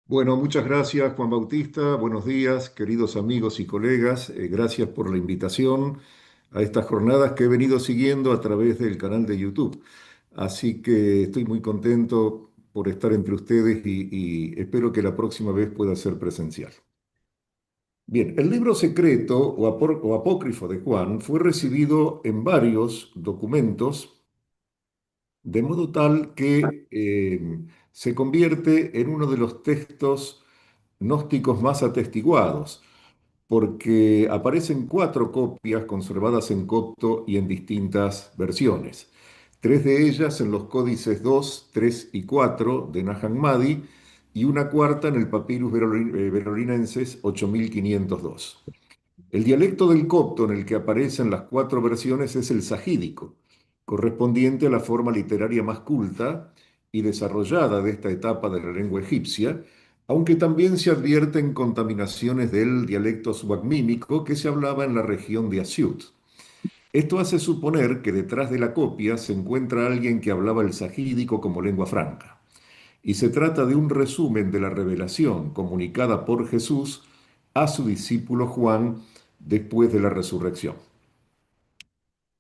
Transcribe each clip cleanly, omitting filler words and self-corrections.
Bueno, muchas gracias, Juan Bautista. Buenos días, queridos amigos y colegas. Gracias por la invitación a estas jornadas que he venido siguiendo a través del canal de YouTube. Así que estoy muy contento por estar entre ustedes y espero que la próxima vez pueda ser presencial. Bien, el libro secreto o apócrifo de Juan fue recibido en varios documentos de modo tal que se convierte en uno de los textos gnósticos más atestiguados, porque aparecen cuatro copias conservadas en copto y en distintas versiones. Tres de ellas en los códices 2, 3 y 4 de Nag Hammadi y una cuarta en el Papyrus Verolinenses 8502. El dialecto del copto en el que aparecen las cuatro versiones es el sajídico, correspondiente a la forma literaria más culta y desarrollada de esta etapa de la lengua egipcia, aunque también se advierten contaminaciones del dialecto suagmímico que se hablaba en la región de Asiut. Esto hace suponer que detrás de la copia se encuentra alguien que hablaba el sajídico como lengua franca. Y se trata de un resumen de la revelación comunicada por Jesús a su discípulo Juan después de la resurrección.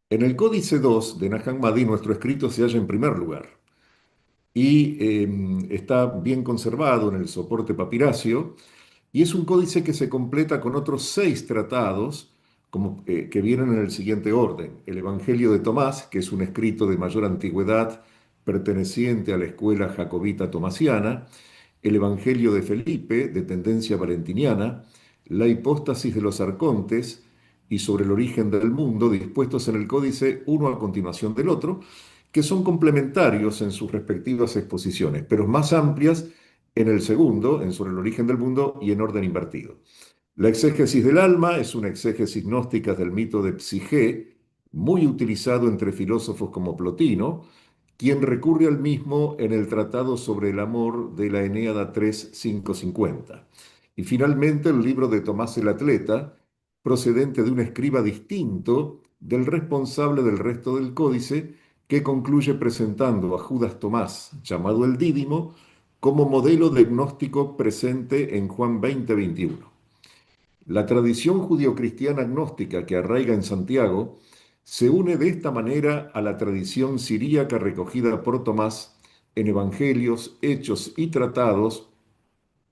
En el Códice 2 de Nag Hammadi nuestro escrito se halla en primer lugar y está bien conservado en el soporte papiracio y es un códice que se completa con otros seis tratados que vienen en el siguiente orden. El Evangelio de Tomás, que es un escrito de mayor antigüedad perteneciente a la escuela jacobita tomasiana, el Evangelio de Felipe, de tendencia valentiniana, la hipóstasis de los arcontes y sobre el origen del mundo, dispuestos en el códice uno a continuación del otro, que son complementarios en sus respectivas exposiciones, pero más amplias en el segundo, en sobre el origen del mundo y en orden invertido. La exégesis del alma es una exégesis gnóstica del mito de Psigé, muy utilizado entre filósofos como Plotino, quien recurre al mismo en el Tratado sobre el Amor de la Eneada 3.550. Y finalmente el libro de Tomás el Atleta, procedente de un escriba distinto del responsable del resto del códice, que concluye presentando a Judas Tomás, llamado el Dídimo, como modelo de gnóstico presente en Juan 20:21. La tradición judio-cristiana gnóstica que arraiga en Santiago se une de esta manera a la tradición siríaca recogida por Tomás en evangelios, hechos y tratados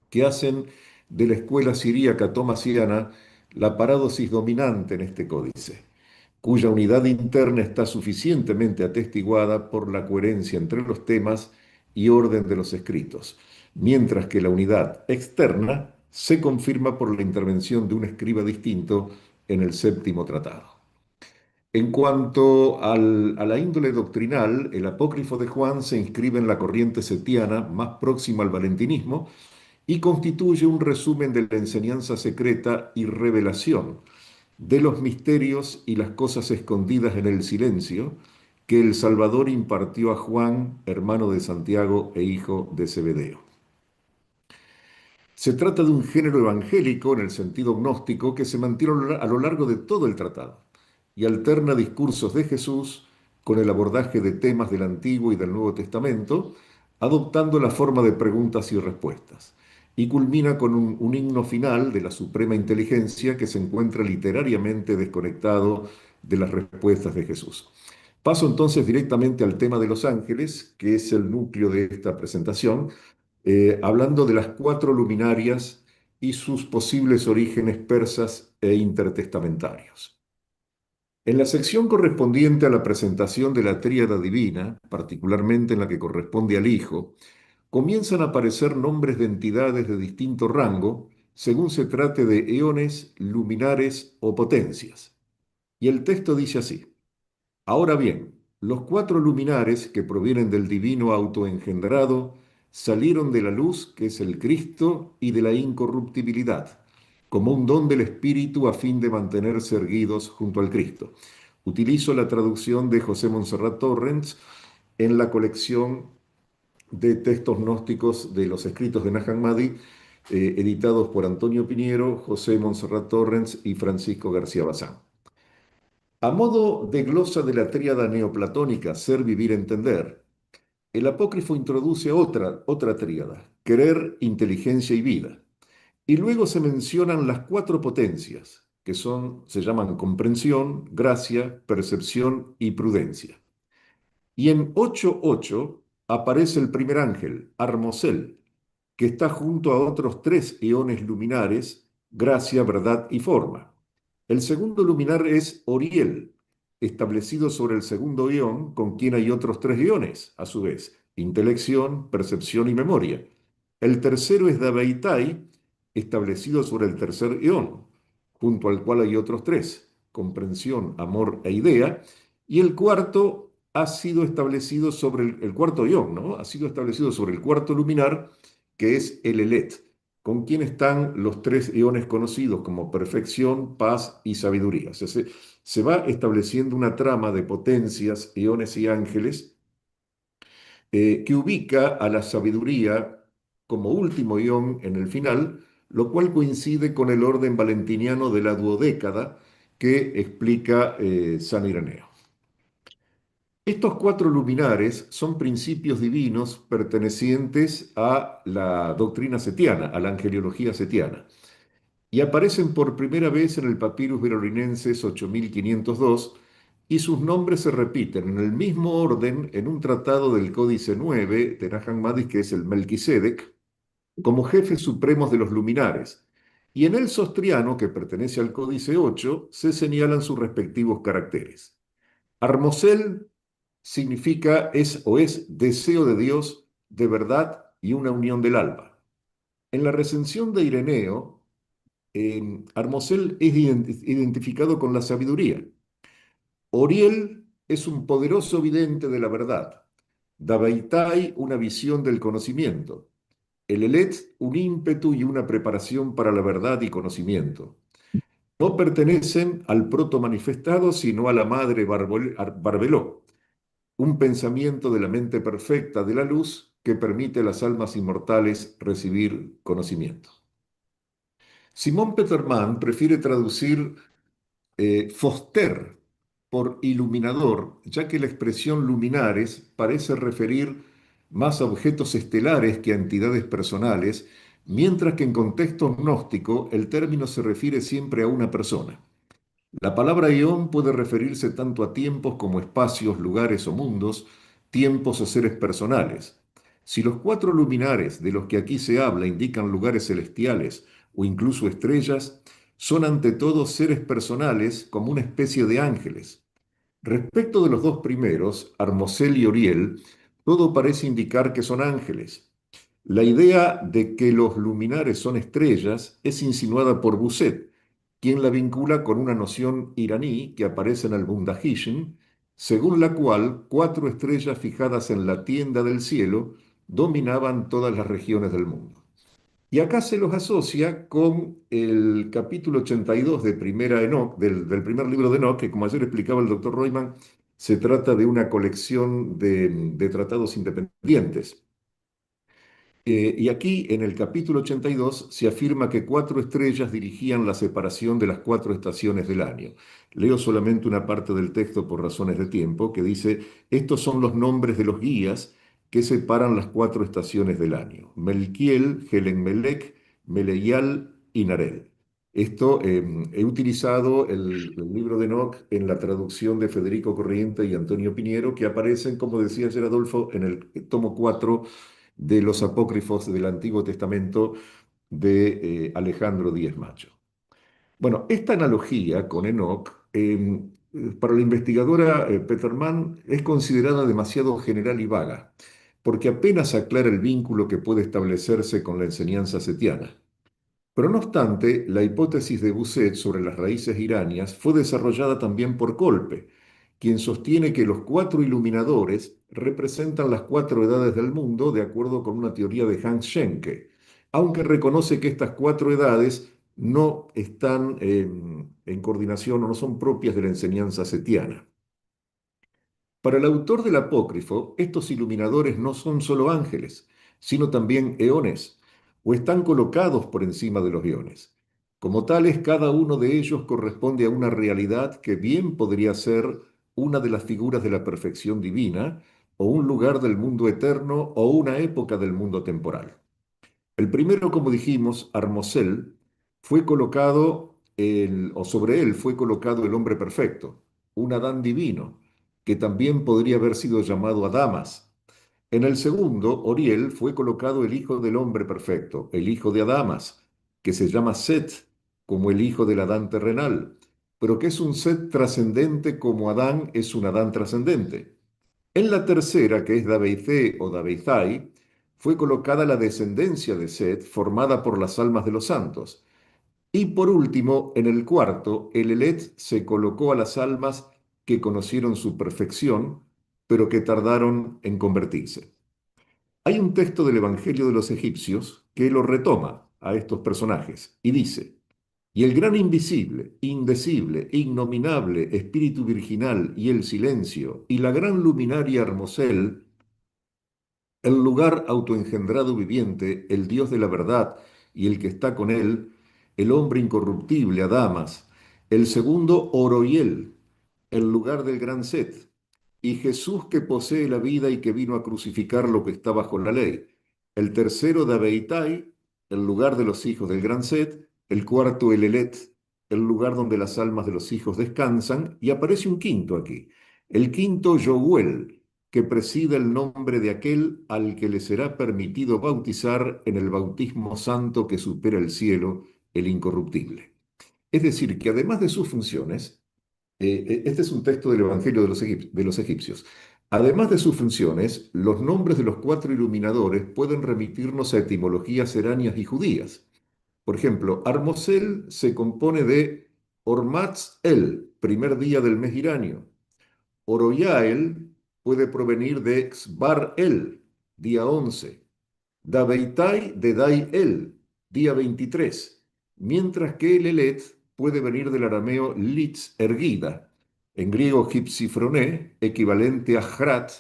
que hacen de la escuela siríaca tomasiana la parádosis dominante en este códice, cuya unidad interna está suficientemente atestiguada por la coherencia entre los temas y orden de los escritos, mientras que la unidad externa se confirma por la intervención de un escriba distinto en el séptimo tratado. En cuanto a la índole doctrinal, el apócrifo de Juan se inscribe en la corriente setiana más próxima al valentinismo y constituye un resumen de la enseñanza secreta y revelación de los misterios y las cosas escondidas en el silencio que el Salvador impartió a Juan, hermano de Santiago e hijo de Zebedeo. Se trata de un género evangélico en el sentido gnóstico que se mantiene a lo largo de todo el tratado y alterna discursos de Jesús con el abordaje de temas del Antiguo y del Nuevo Testamento, adoptando la forma de preguntas y respuestas, y culmina con un himno final de la suprema inteligencia que se encuentra literariamente desconectado de las respuestas de Jesús. Paso entonces directamente al tema de los ángeles, que es el núcleo de esta presentación, hablando de las cuatro luminarias y sus posibles orígenes persas e intertestamentarios. En la sección correspondiente a la presentación de la tríada divina, particularmente en la que corresponde al Hijo, comienzan a aparecer nombres de entidades de distinto rango, según se trate de eones, luminares o potencias. Y el texto dice así: Ahora bien, los cuatro luminares que provienen del divino autoengendrado salieron de la luz, que es el Cristo, y de la incorruptibilidad, como un don del Espíritu a fin de mantenerse erguidos junto al Cristo. Utilizo la traducción de José Montserrat Torrens en la colección de textos gnósticos de los escritos de Nag Hammadi, editados por Antonio Piñero, José Montserrat Torrens y Francisco García Bazán. A modo de glosa de la tríada neoplatónica ser, vivir, entender, el apócrifo introduce otra tríada, querer, inteligencia y vida. Y luego se mencionan las cuatro potencias, que se llaman comprensión, gracia, percepción y prudencia. Y en 8.8 aparece el primer ángel, Armosel, que está junto a otros tres eones luminares, gracia, verdad y forma. El segundo luminar es Oriel, establecido sobre el segundo eón, con quien hay otros tres eones, a su vez, intelección, percepción y memoria. El tercero es Dabeitai, establecido sobre el tercer eón, junto al cual hay otros tres, comprensión, amor e idea. Y el cuarto ha sido establecido sobre el cuarto ión, ¿no? Ha sido establecido sobre el cuarto luminar, que es el Elet, con quien están los tres iones conocidos como perfección, paz y sabiduría. O sea, se va estableciendo una trama de potencias, iones y ángeles que ubica a la sabiduría como último ión en el final, lo cual coincide con el orden valentiniano de la duodécada que explica San Ireneo. Estos cuatro luminares son principios divinos pertenecientes a la doctrina setiana, a la angeliología setiana, y aparecen por primera vez en el Papyrus Berolinenses 8502 y sus nombres se repiten en el mismo orden en un tratado del Códice 9 de Nahum Hammadi, que es el Melquisedec, como jefes supremos de los luminares. Y en el Sostriano, que pertenece al Códice 8, se señalan sus respectivos caracteres. Armosel significa es deseo de Dios, de verdad y una unión del alma. En la recensión de Ireneo, Armosel es identificado con la sabiduría. Oriel es un poderoso vidente de la verdad. Dabeitai, una visión del conocimiento. El Elet, un ímpetu y una preparación para la verdad y conocimiento. No pertenecen al proto manifestado, sino a la madre Barbeló, un pensamiento de la mente perfecta de la luz que permite a las almas inmortales recibir conocimiento. Simón Petermann prefiere traducir Foster por iluminador, ya que la expresión luminares parece referir más a objetos estelares que a entidades personales, mientras que en contexto gnóstico el término se refiere siempre a una persona. La palabra ión puede referirse tanto a tiempos como espacios, lugares o mundos, tiempos o seres personales. Si los cuatro luminares de los que aquí se habla indican lugares celestiales o incluso estrellas, son ante todo seres personales como una especie de ángeles. Respecto de los dos primeros, Armosel y Oriel, todo parece indicar que son ángeles. La idea de que los luminares son estrellas es insinuada por Busset, quien la vincula con una noción iraní que aparece en el Bundahishin, según la cual cuatro estrellas fijadas en la tienda del cielo dominaban todas las regiones del mundo. Y acá se los asocia con el capítulo 82 de Primera Enoch, del primer libro de Enoch, que como ayer explicaba el doctor Royman, se trata de una colección de tratados independientes. Y aquí, en el capítulo 82, se afirma que cuatro estrellas dirigían la separación de las cuatro estaciones del año. Leo solamente una parte del texto por razones de tiempo, que dice, estos son los nombres de los guías que separan las cuatro estaciones del año. Melquiel, Helenmelec, Meleyal y Narel. Esto, he utilizado el libro de Enoch en la traducción de Federico Corriente y Antonio Piñero, que aparecen, como decía ayer Adolfo, en el tomo 4 de los apócrifos del Antiguo Testamento de Alejandro Díez Macho. Bueno, esta analogía con Enoch, para la investigadora Petermann, es considerada demasiado general y vaga, porque apenas aclara el vínculo que puede establecerse con la enseñanza setiana. Pero no obstante, la hipótesis de Busset sobre las raíces iranias fue desarrollada también por Kolpe, quien sostiene que los cuatro iluminadores representan las cuatro edades del mundo de acuerdo con una teoría de Hans Schenke, aunque reconoce que estas cuatro edades no están en coordinación o no son propias de la enseñanza setiana. Para el autor del apócrifo, estos iluminadores no son solo ángeles, sino también eones, o están colocados por encima de los eones. Como tales, cada uno de ellos corresponde a una realidad que bien podría ser una de las figuras de la perfección divina, o un lugar del mundo eterno o una época del mundo temporal. El primero, como dijimos, Armosel, fue colocado, o sobre él fue colocado el hombre perfecto, un Adán divino, que también podría haber sido llamado Adamas. En el segundo, Oriel, fue colocado el hijo del hombre perfecto, el hijo de Adamas, que se llama Set, como el hijo del Adán terrenal, pero que es un Set trascendente como Adán es un Adán trascendente. En la tercera, que es Dabeité o Dabeithai, fue colocada la descendencia de Set, formada por las almas de los santos. Y por último, en el cuarto, el Elet se colocó a las almas que conocieron su perfección, pero que tardaron en convertirse. Hay un texto del Evangelio de los egipcios que lo retoma a estos personajes y dice, y el gran invisible, indecible, innominable espíritu virginal y el silencio, y la gran luminaria Hermosel, el lugar autoengendrado viviente, el Dios de la verdad y el que está con él, el hombre incorruptible, Adamas, el segundo Oroyel, el lugar del gran Set, y Jesús que posee la vida y que vino a crucificar lo que está bajo la ley, el tercero Dabeitai, el lugar de los hijos del gran Set, el cuarto el Elet, el lugar donde las almas de los hijos descansan, y aparece un quinto aquí, el quinto Yoguel, que presida el nombre de aquel al que le será permitido bautizar en el bautismo santo que supera el cielo, el incorruptible. Es decir, que además de sus funciones, este es un texto del Evangelio de los egipcios, además de sus funciones, los nombres de los cuatro iluminadores pueden remitirnos a etimologías eráneas y judías. Por ejemplo, Armosel se compone de Ormatz el, primer día del mes iranio. Oroyael puede provenir de Xbar el, día 11. Dabeitai de Dai el, día 23. Mientras que el Elet puede venir del arameo litz, erguida, en griego gipsifroné, equivalente a Hrat,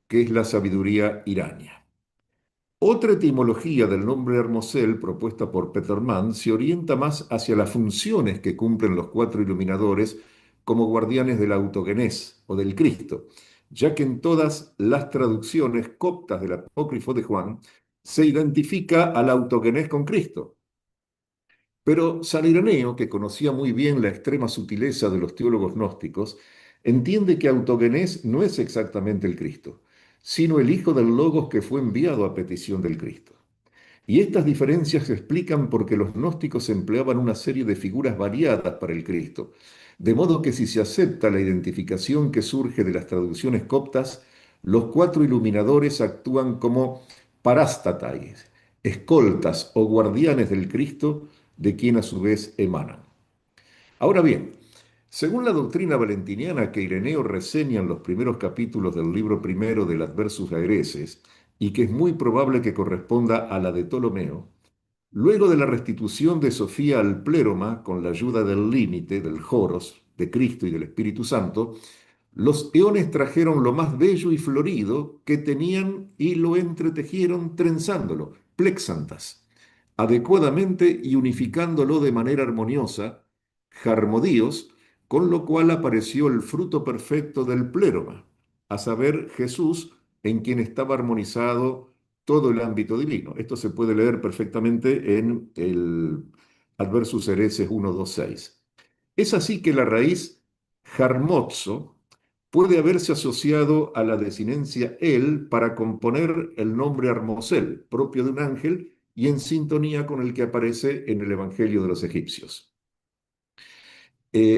que es la sabiduría irania. Otra etimología del nombre Hermosel, propuesta por Petermann, se orienta más hacia las funciones que cumplen los cuatro iluminadores como guardianes del autogenés o del Cristo, ya que en todas las traducciones coptas del apócrifo de Juan se identifica al autogenés con Cristo. Pero San Ireneo, que conocía muy bien la extrema sutileza de los teólogos gnósticos, entiende que autogenés no es exactamente el Cristo, sino el Hijo del Logos que fue enviado a petición del Cristo. Y estas diferencias se explican porque los gnósticos empleaban una serie de figuras variadas para el Cristo, de modo que si se acepta la identificación que surge de las traducciones coptas, los cuatro iluminadores actúan como parástatais, escoltas o guardianes del Cristo, de quien a su vez emanan. Ahora bien, según la doctrina valentiniana que Ireneo reseña en los primeros capítulos del libro primero del Adversus Aereses, y que es muy probable que corresponda a la de Ptolomeo, luego de la restitución de Sofía al pléroma con la ayuda del límite, del Joros, de Cristo y del Espíritu Santo, los eones trajeron lo más bello y florido que tenían y lo entretejieron trenzándolo, plexantas, adecuadamente y unificándolo de manera armoniosa, harmodíos, con lo cual apareció el fruto perfecto del pléroma, a saber, Jesús, en quien estaba armonizado todo el ámbito divino. Esto se puede leer perfectamente en el Adversus Hereses 1.2.6. Es así que la raíz harmozo puede haberse asociado a la desinencia el para componer el nombre Armosel, propio de un ángel y en sintonía con el que aparece en el Evangelio de los egipcios.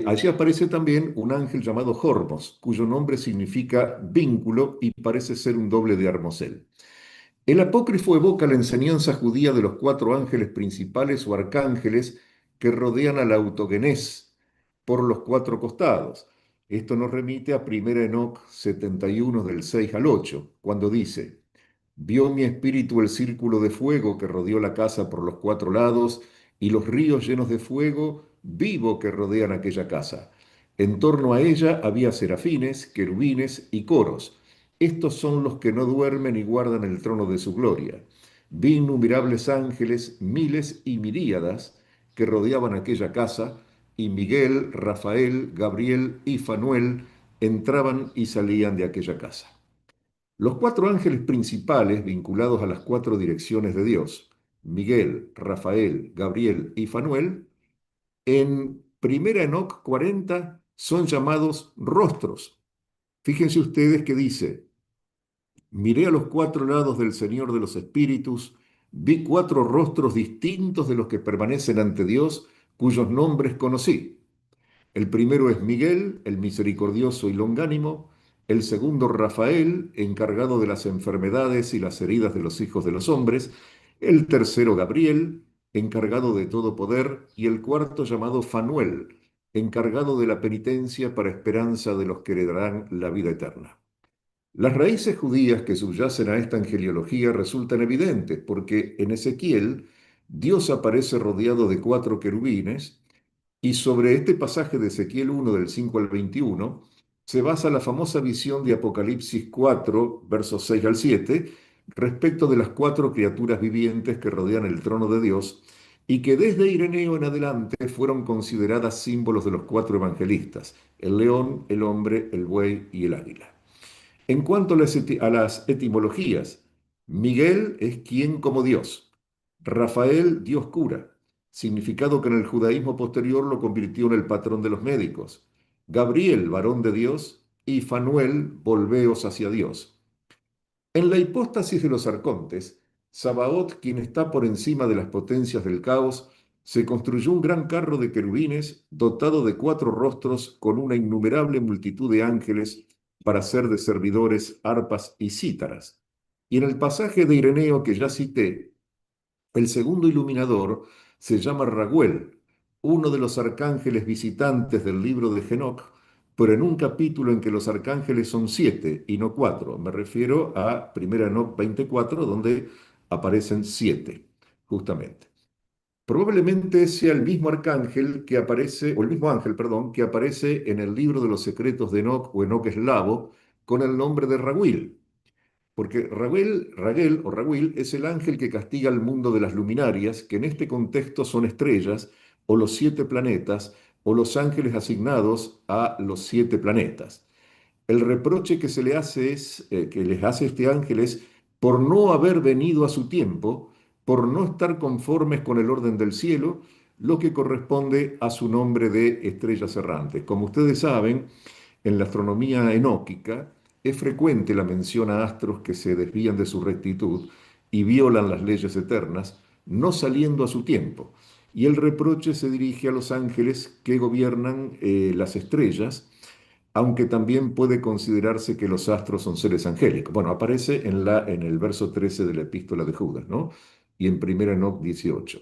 Allí aparece también un ángel llamado Hormos, cuyo nombre significa vínculo y parece ser un doble de Armosel. El apócrifo evoca la enseñanza judía de los cuatro ángeles principales o arcángeles que rodean al autogenés por los cuatro costados. Esto nos remite a 1 Enoc 71 del 6 al 8, cuando dice, vio mi espíritu el círculo de fuego que rodeó la casa por los cuatro lados y los ríos llenos de fuego vivo que rodean aquella casa. En torno a ella había serafines, querubines y coros. Estos son los que no duermen y guardan el trono de su gloria. Vi innumerables ángeles, miles y miríadas, que rodeaban aquella casa, y Miguel, Rafael, Gabriel y Fanuel entraban y salían de aquella casa. Los cuatro ángeles principales vinculados a las cuatro direcciones de Dios, Miguel, Rafael, Gabriel y Fanuel, en Primera Enoc 40 son llamados rostros. Fíjense ustedes que dice, miré a los cuatro lados del Señor de los Espíritus, vi cuatro rostros distintos de los que permanecen ante Dios, cuyos nombres conocí. El primero es Miguel, el misericordioso y longánimo. El segundo, Rafael, encargado de las enfermedades y las heridas de los hijos de los hombres. El tercero, Gabriel, encargado de todo poder. Y el cuarto, llamado Fanuel, encargado de la penitencia para esperanza de los que heredarán la vida eterna. Las raíces judías que subyacen a esta angeliología resultan evidentes, porque en Ezequiel Dios aparece rodeado de cuatro querubines, y sobre este pasaje de Ezequiel 1 del 5 al 21 se basa la famosa visión de Apocalipsis 4, versos 6 al 7, respecto de las cuatro criaturas vivientes que rodean el trono de Dios y que desde Ireneo en adelante fueron consideradas símbolos de los cuatro evangelistas, el león, el hombre, el buey y el águila. En cuanto a las etimologías, Miguel es quien como Dios, Rafael, Dios cura, significado que en el judaísmo posterior lo convirtió en el patrón de los médicos, Gabriel, varón de Dios, y Fanuel, volveos hacia Dios. En la hipóstasis de los arcontes, Sabaoth, quien está por encima de las potencias del caos, se construyó un gran carro de querubines dotado de cuatro rostros con una innumerable multitud de ángeles para ser de servidores, arpas y cítaras. Y en el pasaje de Ireneo que ya cité, el segundo iluminador se llama Raguel, uno de los arcángeles visitantes del libro de Enoc, pero en un capítulo en que los arcángeles son siete y no cuatro. Me refiero a 1 Enoc 24, donde aparecen siete, justamente. Probablemente sea el mismo arcángel que aparece, o el mismo ángel, perdón, que aparece en el libro de los secretos de Enoc o Enoc Eslavo, con el nombre de Raguil. Porque Raguel o Raguil es el ángel que castiga al mundo de las luminarias, que en este contexto son estrellas, o los siete planetas, o los ángeles asignados a los siete planetas. El reproche que se le hace es, que les hace este ángel es por no haber venido a su tiempo, por no estar conformes con el orden del cielo, lo que corresponde a su nombre de estrellas errantes. Como ustedes saben, en la astronomía enóquica es frecuente la mención a astros que se desvían de su rectitud y violan las leyes eternas, no saliendo a su tiempo. Y el reproche se dirige a los ángeles que gobiernan las estrellas, aunque también puede considerarse que los astros son seres angélicos. Bueno, aparece en el verso 13 de la epístola de Judas, ¿no? Y en 1 Enoc 18.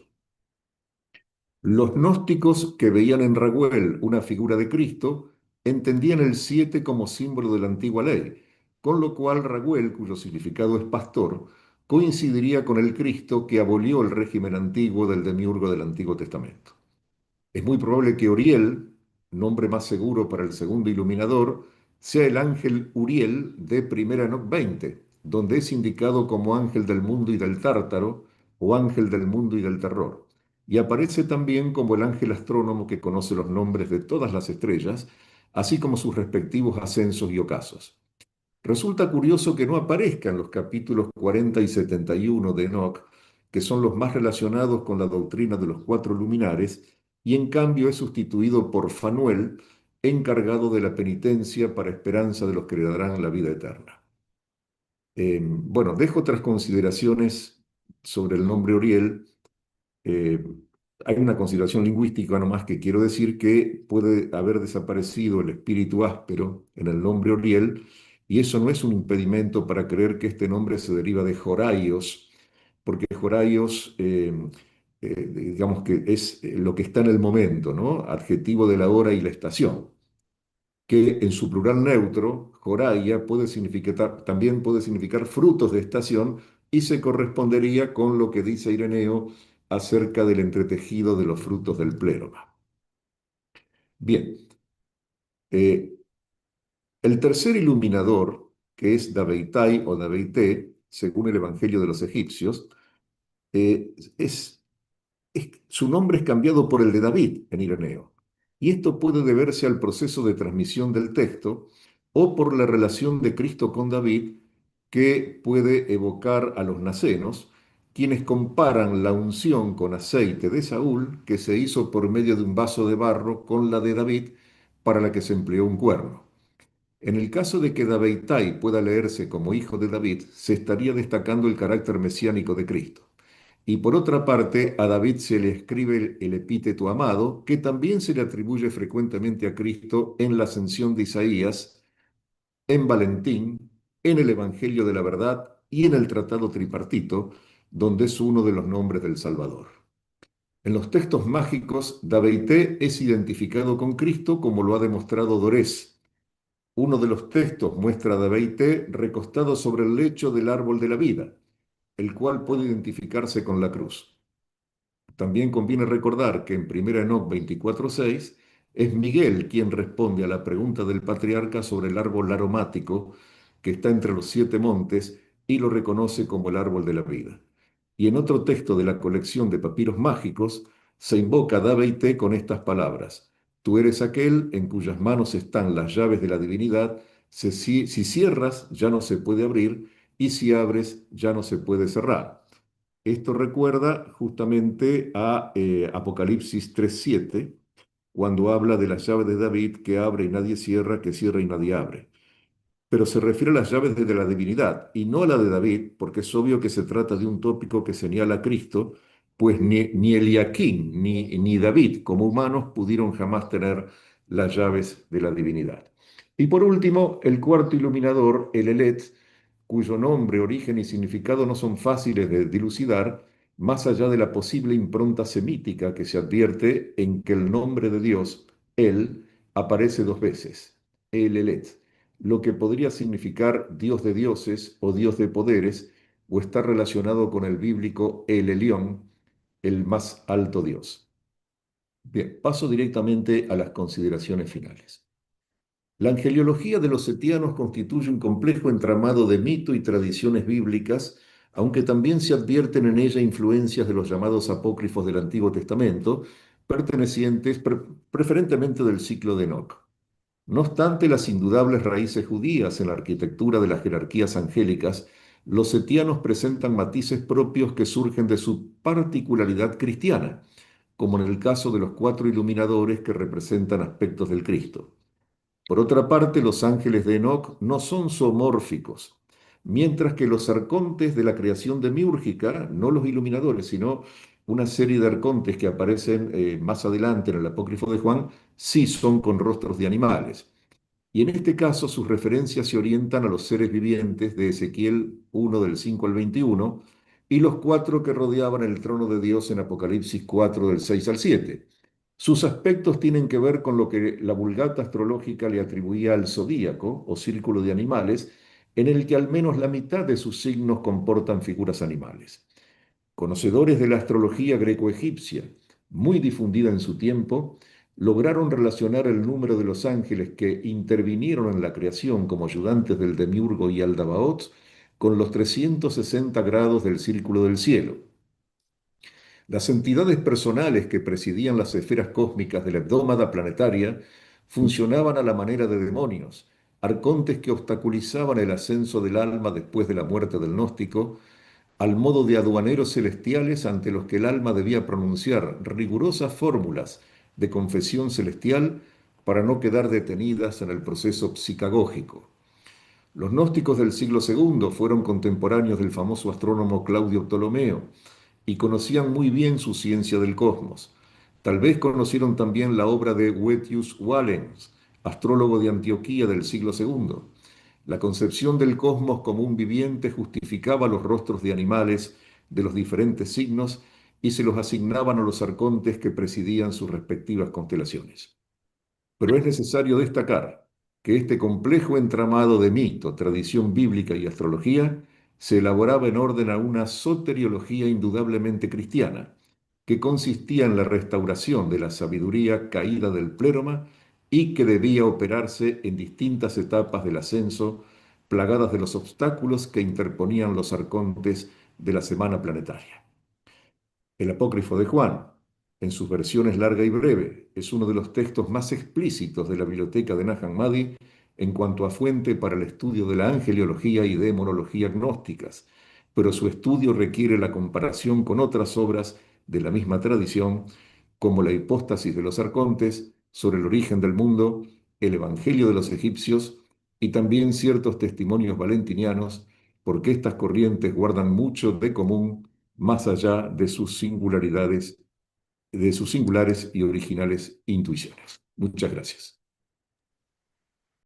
Los gnósticos que veían en Raguel una figura de Cristo entendían el 7 como símbolo de la antigua ley, con lo cual Raguel, cuyo significado es pastor, coincidiría con el Cristo que abolió el régimen antiguo del demiurgo del Antiguo Testamento. Es muy probable que Oriel, nombre más seguro para el segundo iluminador, sea el ángel Uriel de Primera Enoc 20, donde es indicado como ángel del mundo y del tártaro o ángel del mundo y del terror. Y aparece también como el ángel astrónomo que conoce los nombres de todas las estrellas, así como sus respectivos ascensos y ocasos. Resulta curioso que no aparezcan los capítulos 40 y 71 de Enoch, que son los más relacionados con la doctrina de los cuatro luminares, y en cambio es sustituido por Fanuel, encargado de la penitencia para esperanza de los que heredarán la vida eterna. Bueno, dejo otras consideraciones sobre el nombre Oriel. eh, Hay una consideración lingüística nomás que quiero decir que puede haber desaparecido el espíritu áspero en el nombre Oriel, y eso no es un impedimento para creer que este nombre se deriva de Joraios, porque Joraios, digamos que es lo que está en el momento, ¿no? Adjetivo de la hora y la estación, que en su plural neutro, Joraya, también puede significar frutos de estación y se correspondería con lo que dice Ireneo acerca del entretejido de los frutos del pléroma. Bien, eh, el tercer iluminador, que es Dabeitai o Dabeité, según el Evangelio de los egipcios, su nombre es cambiado por el de David en Ireneo. Y esto puede deberse al proceso de transmisión del texto o por la relación de Cristo con David, que puede evocar a los nacenos, quienes comparan la unción con aceite de Saúl, que se hizo por medio de un vaso de barro, con la de David, para la que se empleó un cuerno. En el caso de que Dabeitai pueda leerse como hijo de David, se estaría destacando el carácter mesiánico de Cristo. Y por otra parte, a David se le escribe el epíteto amado, que también se le atribuye frecuentemente a Cristo en la ascensión de Isaías, en Valentín, en el Evangelio de la Verdad y en el Tratado Tripartito, donde es uno de los nombres del Salvador. En los textos mágicos, Daveité es identificado con Cristo como lo ha demostrado Dorés. Uno de los textos muestra a Daveité recostado sobre el lecho del árbol de la vida, el cual puede identificarse con la cruz. También conviene recordar que en 1 Enoc 24:6 es Miguel quien responde a la pregunta del patriarca sobre el árbol aromático que está entre los siete montes y lo reconoce como el árbol de la vida. Y en otro texto de la colección de papiros mágicos se invoca a Daveité con estas palabras: Tú eres aquel en cuyas manos están las llaves de la divinidad. Si cierras, ya no se puede abrir, y si abres, ya no se puede cerrar. Esto recuerda justamente a Apocalipsis 3:7, cuando habla de las llaves de David, que abre y nadie cierra, que cierra y nadie abre. Pero se refiere a las llaves de la divinidad y no a la de David, porque es obvio que se trata de un tópico que señala a Cristo, pues ni Eliaquín ni David como humanos pudieron jamás tener las llaves de la divinidad. Y por último, el cuarto iluminador, el Elet, cuyo nombre, origen y significado no son fáciles de dilucidar, más allá de la posible impronta semítica que se advierte en que el nombre de Dios, Él, aparece dos veces, el Elet, lo que podría significar Dios de dioses o Dios de poderes, o está relacionado con el bíblico El Elión, el más alto Dios. Bien, paso directamente a las consideraciones finales. La angeliología de los setianos constituye un complejo entramado de mito y tradiciones bíblicas, aunque también se advierten en ella influencias de los llamados apócrifos del Antiguo Testamento, pertenecientes preferentemente del ciclo de Enoc. No obstante las indudables raíces judías en la arquitectura de las jerarquías angélicas, los setianos presentan matices propios que surgen de su particularidad cristiana, como en el caso de los cuatro iluminadores que representan aspectos del Cristo. Por otra parte, los ángeles de Enoc no son zoomórficos, mientras que los arcontes de la creación demiúrgica, no los iluminadores, sino una serie de arcontes que aparecen más adelante en el apócrifo de Juan, sí son con rostros de animales. Y en este caso sus referencias se orientan a los seres vivientes de Ezequiel 1 del 5 al 21 y los cuatro que rodeaban el trono de Dios en Apocalipsis 4 del 6 al 7. Sus aspectos tienen que ver con lo que la Vulgata astrológica le atribuía al zodíaco o círculo de animales, en el que al menos la mitad de sus signos comportan figuras animales. Conocedores de la astrología greco-egipcia, muy difundida en su tiempo, lograron relacionar el número de los ángeles que intervinieron en la creación como ayudantes del Demiurgo y Aldabaoth con los 360 grados del círculo del cielo. Las entidades personales que presidían las esferas cósmicas de la hebdómada planetaria funcionaban a la manera de demonios, arcontes que obstaculizaban el ascenso del alma después de la muerte del gnóstico, al modo de aduaneros celestiales ante los que el alma debía pronunciar rigurosas fórmulas de confesión celestial para no quedar detenidas en el proceso psicagógico. Los gnósticos del siglo II fueron contemporáneos del famoso astrónomo Claudio Ptolomeo y conocían muy bien su ciencia del cosmos. Tal vez conocieron también la obra de Wetius Wallens, astrólogo de Antioquía del siglo II. La concepción del cosmos como un viviente justificaba los rostros de animales de los diferentes signos y se los asignaban a los arcontes que presidían sus respectivas constelaciones. Pero es necesario destacar que este complejo entramado de mito, tradición bíblica y astrología se elaboraba en orden a una soteriología indudablemente cristiana, que consistía en la restauración de la sabiduría caída del pléroma y que debía operarse en distintas etapas del ascenso, plagadas de los obstáculos que interponían los arcontes de la semana planetaria. El apócrifo de Juan, en sus versiones larga y breve, es uno de los textos más explícitos de la biblioteca de Nag Hammadi en cuanto a fuente para el estudio de la angeliología y demonología gnósticas, pero su estudio requiere la comparación con otras obras de la misma tradición, como la hipóstasis de los arcontes, sobre el origen del mundo, el Evangelio de los egipcios y también ciertos testimonios valentinianos, porque estas corrientes guardan mucho de común más allá de sus singularidades, de sus singulares y originales intuiciones. Muchas gracias.